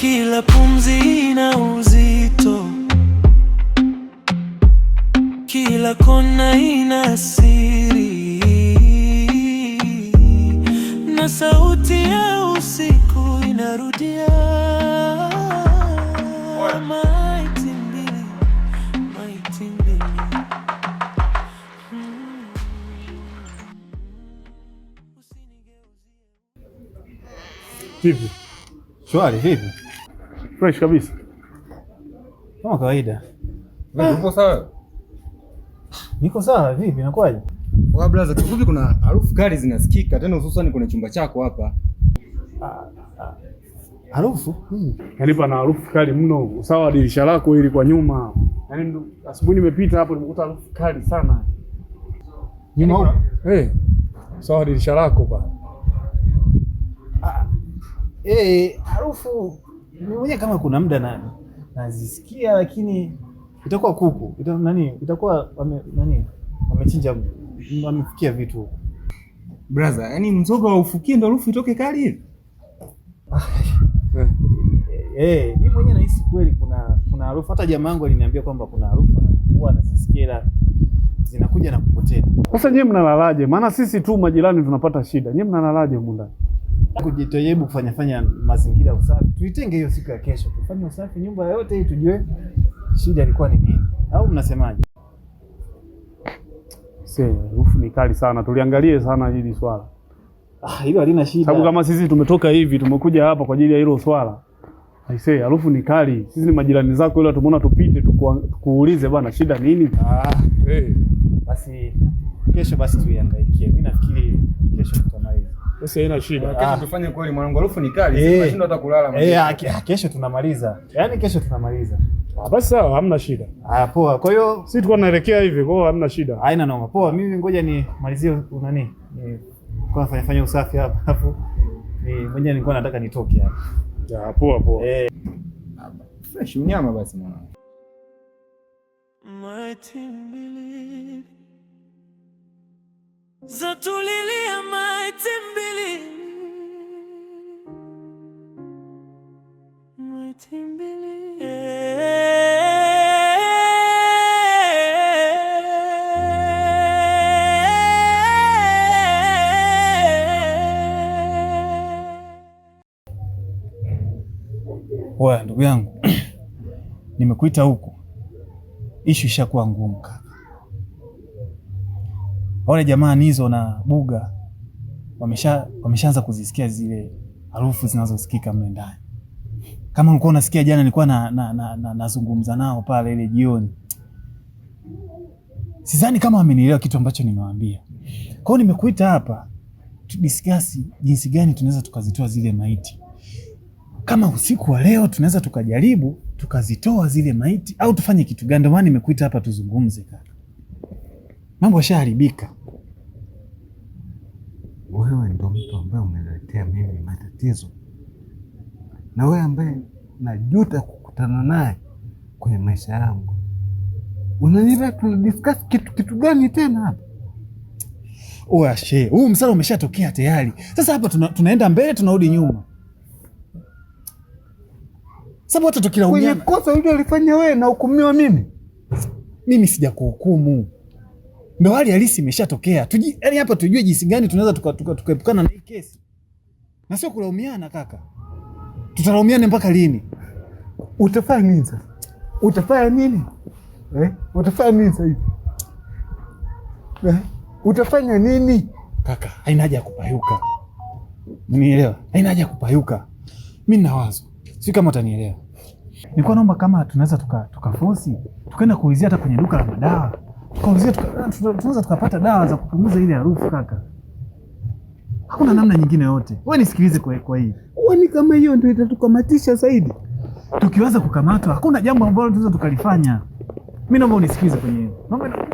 Kila pumzi ina uzito, kila kona ina siri, na sauti ya usiku inarudia maiti mbili, maiti mbili. Vipi? Shwari, vipi? Fresh kabisa. Kama kawaida. Uko sawa? Niko sawa, vipi? Inakuwaje? Kwa brother, kifupi kuna harufu kali zinasikika tena hususan kwenye chumba chako hapa. Harufu? Yaani pana harufu kali mno. Usawa dirisha lako hili kwa nyuma. Yaani asubuhi nimepita hapo nimekuta harufu kali sana. Nyuma? Sawa dirisha lako pa. Harufu mimi mwenyewe kama kuna muda nazisikia, lakini itakuwa kuku. Itakuwa wamechinja, wamefikia vitu huko. Brother, yani mzoga wa ufukie ndo harufu itoke kali hivi? Mimi mwenyewe nahisi kweli kuna harufu. Hata jamaa yangu aliniambia kwamba kuna harufu huwa anazisikia zinakuja na kupotea. Sasa nyewe mnalalaje? Maana sisi tu majirani tunapata shida. Nyewe mnalalaje huko ndani? Kujitahidi kufanya mazingira ya usafi. Tuitenge hiyo siku ya kesho. Tufanye usafi nyumba yote ili tujue shida ilikuwa ni nini. Au mnasemaje? Harufu ni kali sana. Tuliangalie sana hili swala. Hilo halina shida. Sababu kama sisi tumetoka hivi, tumekuja hapa kwa ajili ya hilo swala. Harufu ni kali. Sisi ni majirani zako, ila tumeona tupite tukuulize bwana shida nini? Basi kesho tuiangaikie. Mimi nafikiri kesho tutamaliza. Sasa haina shida. Kesho tufanye kweli mwanangu, harufu ni kali. Sisi tunashinda hata kulala. Kesho tunamaliza. Yaani kesho tunamaliza. Basi sawa, hamna shida. Poa. Kwa hiyo sisi tulikuwa tunaelekea hivi, kwa hiyo hamna shida. Haina noma. Poa, mimi ngoja nimalizie kwa fanya usafi hapa. Alafu mwenyewe nilikuwa nataka nitoke hapa. Poa. Fresh unyama basi mwanangu. Maiti mbili zatulilia, maiti mbili, maiti mbili. Oya ndugu yangu, nimekuita huku, ishu ishakuwa ngumu kaka. Wale jamaa Nizo na Buga wameshaanza kuzisikia zile harufu zinazosikika mle ndani. Kama ulikuwa unasikia jana, nilikuwa nazungumza nao pale ile jioni. Sidhani kama wamenielewa kitu ambacho nimewaambia. Kwa hiyo nimekuita hapa tudiscuss jinsi gani tunaweza tukazitoa zile maiti. Kama usiku wa leo tunaweza tukajaribu tukazitoa zile maiti, au tufanye kitu gani? Ndio maana nimekuita hapa tuzungumze kaka. Mambo yashaharibika. Wewe ndio mtu ambaye umeletea mimi matatizo, na wewe ambaye najuta kukutana naye kwenye maisha yangu. Unaniambia tunadiscuss kitu gani tena hapa? Oya she, huu msala umeshatokea tayari. Sasa hapa tunaenda mbele tunarudi nyuma. Sababu hata tukilaumiana kwenye kosa hilo alifanya wewe na hukumiwa mimi. Mimi sijakuhukumu. Ndio hali halisi imeshatokea. Yaani hapa tujue jinsi gani tunaweza tukaepukana na hii kesi. Na sio kulaumiana kaka. Tutalaumiana mpaka lini? Utafanya nini sasa? Utafanya nini? Utafanya nini sasa hivi? Utafanya nini? Kaka, haina haja ya kupayuka. Unielewa? Haina haja ya kupayuka. Mimi nina wazo. Si kama utanielewa. Nilikuwa naomba kama tunaweza tukaforce, tukaenda kuulizia hata kwenye duka la madawa. Tukaulizia tunaweza tukapata dawa za kupunguza ile harufu kaka. Hakuna namna nyingine yote. Wewe nisikilize kwa hii. Wewe kama hiyo ndio itatukamatisha zaidi. Tukiweza kukamatwa, hakuna jambo ambalo tunaweza tukalifanya. Mimi naomba unisikilize kwenye hilo. Naomba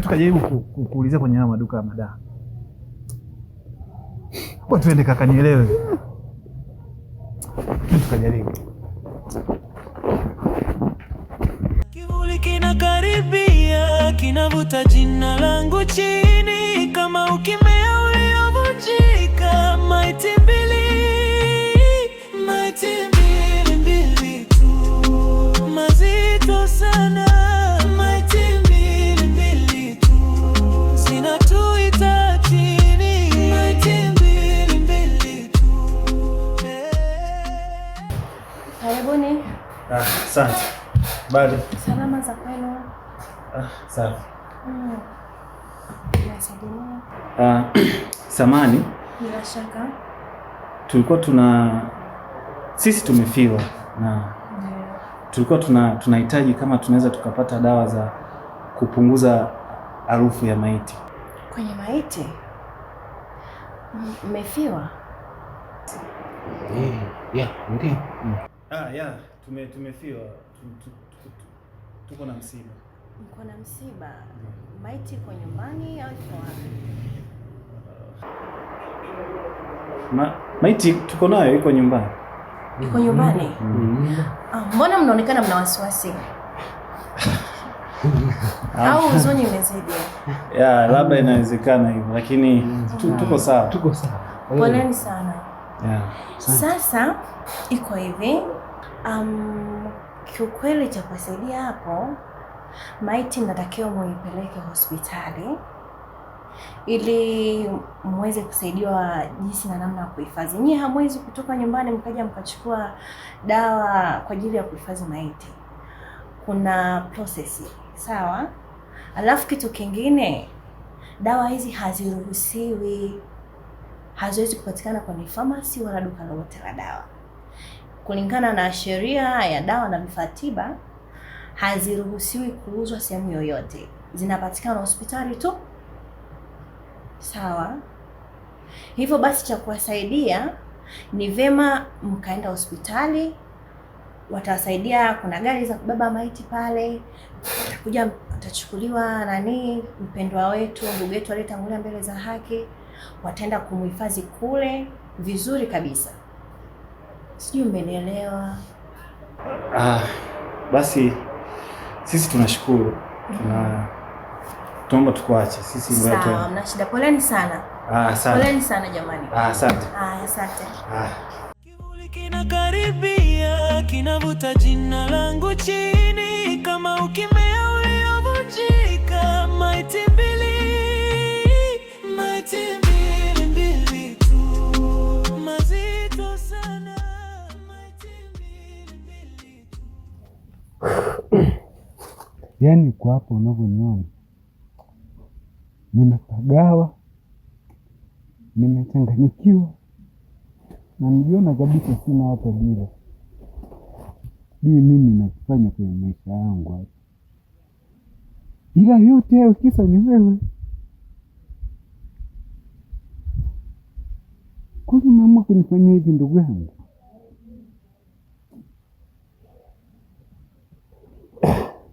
tukajaribu kuulizia kwenye maduka ya madawa. Kwa tuende kaka, nielewe. Tukajaribu. Kivuli kinakaribia, kinavuta jina langu chini kama ukimea uliovunjika. Maiti mbili, maiti mbili. Asante. Bado. Salama za kwenu? Safi. Nasalimia. Samani, Bila shaka. tulikuwa sisi tumefiwa na tulikuwa tunahitaji kama tunaweza tukapata dawa za kupunguza harufu ya maiti. Kwenye maiti? Mmefiwa? Ndio. Tumefiwa. Tuko na msiba. Mko na msiba? Maiti iko nyumbani au iko wapi? Maiti tuko nayo, iko nyumbani. Iko nyumbani? Mbona mnaonekana mna wasiwasi? Au huzuni imezidi? Labda inawezekana hivyo, lakini tuko sawa. Tuko sawa. Poleni sana. Sasa iko hivi, kiukweli cha kusaidia hapo, maiti natakiwa muipeleke hospitali ili muweze kusaidiwa jinsi na namna ya kuhifadhi. Nyie hamwezi kutoka nyumbani mkaja mkachukua dawa kwa ajili ya kuhifadhi maiti. Kuna process, sawa? Alafu kitu kingine, dawa hizi haziwezi kupatikana kwenye pharmacy wala duka lolote la dawa. Kulingana na sheria ya dawa na vifaa tiba, haziruhusiwi kuuzwa sehemu yoyote. Zinapatikana hospitali tu. Sawa? Hivyo basi cha kuwasaidia ni vema mkaenda hospitali, watawasaidia, kuna gari za kubeba maiti pale, atakuja atachukuliwa mpendwa wetu, ndugu yetu aliyetangulia mbele za haki, wataenda kumhifadhi kule vizuri kabisa. Sijui mmenielewa? Basi sisi tunashukuru. Tuomba tukuache. Sisi ndio tu. Sawa, mna shida. Poleni sana. Asante. Poleni sana jamani. Asante. Asante. Kivuli kinakaribia, kinavuta jina langu chini, kama ukimea uliovunjika. Maiti mbili tu, mazito sana. Maiti mbili tu. Yaani kwa hapo unavyoniona, nimepagawa, nimechanganyikiwa, na nijiona kabisa sina hata dira. Sijui mimi nakifanya kwenye maisha yangu hapa, ila yote hayo kisa ni wewe. Kwa nini umeamua kunifanyia hivi ndugu yangu?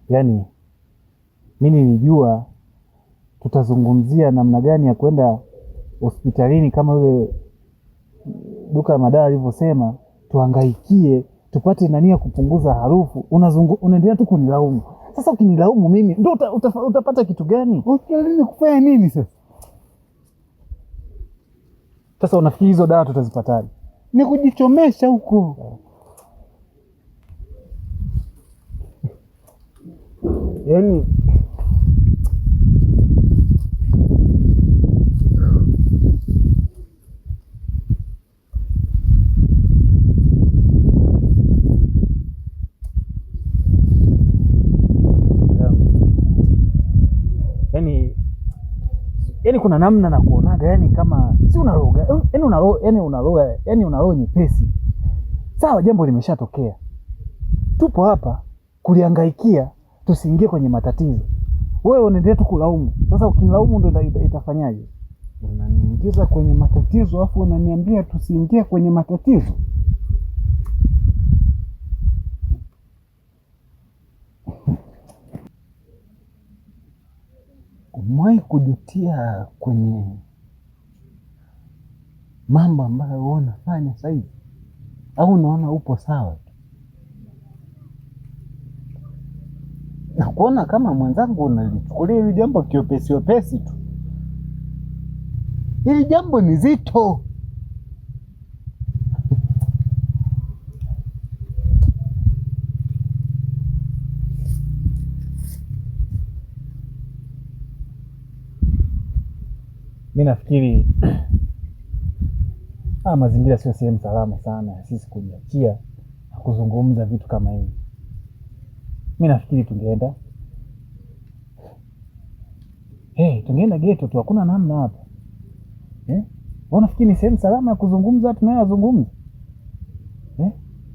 Yaani mimi nilijua tutazungumzia namna gani ya kwenda hospitalini kama yule duka la madawa alivyosema, tuhangaikie tupate nani ya kupunguza harufu. Unaendelea tu kunilaumu. Sasa ukinilaumu mimi ndio utapata kitu gani? Hospitalini kufanya nini sasa? Sasa unafikiri hizo dawa tutazipataje? Ni kujichomesha huko. Yaani kuna namna na kuonaga, yani kama si unaroga, yani unaroga nyepesi. Sawa, jambo limeshatokea, tupo hapa kuliangaikia, tusiingie kwenye matatizo. Wewe unaendelea tu kulaumu. Sasa ukinilaumu ndio itafanyaje? Unaniingiza kwenye matatizo afu unaniambia tusiingie kwenye matatizo. Umewahi kujutia kwenye mambo ambayo wewe unafanya sasa hivi, au unaona upo sawa? Na kuona kama mwenzangu unalichukulia hili jambo kiopesi opesi tu. Hili jambo ni zito. Mimi nafikiri mazingira sio sehemu salama sana sisi kujiachia na kuzungumza vitu kama hivi. Mimi nafikiri tungeenda tungeenda geto tu, hakuna namna hapa. Unafikiri ni sehemu salama ya kuzungumza tunayozungumza?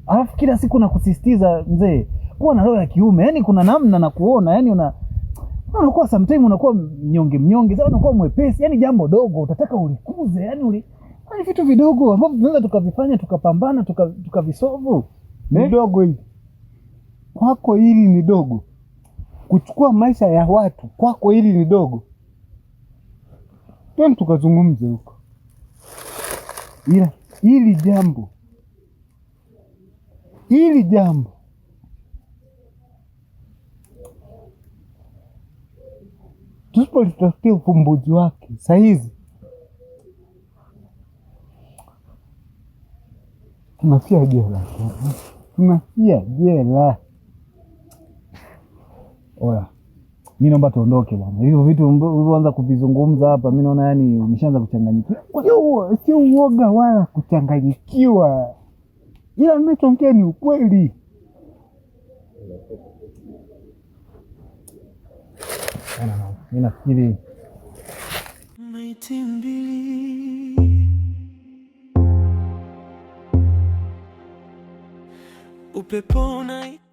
Alafu kila siku nakusisitiza mzee, kuwa na roho ya kiume. Yaani kuna namna na kuona, yaani unakuwa sometimes unakuwa mnyonge, sasa unakuwa mwepesi. Yaani jambo dogo utataka ulikuze, yaani vitu vidogo ambavyo tunaweza tukavifanya, tukapambana, tukavisolve. Ni dogo hili. Kwako hili ni dogo. Kuchukua maisha ya watu, kwako hili ni dogo. Twende tukazungumze huko. Ila hili jambo tusipolitafutia ufumbuzi wake saa hizi tunafia jela. Oya, mimi naomba tuondoke bwana. Hivyo vitu ulivyoanza kuvizungumza hapa, mimi naona yani umeshaanza kuchanganyikiwa. Sio uoga wala kuchanganyikiwa, ila ninachoongea ni ukweli. Mimi nafikiri maiti mbili, upepo unaita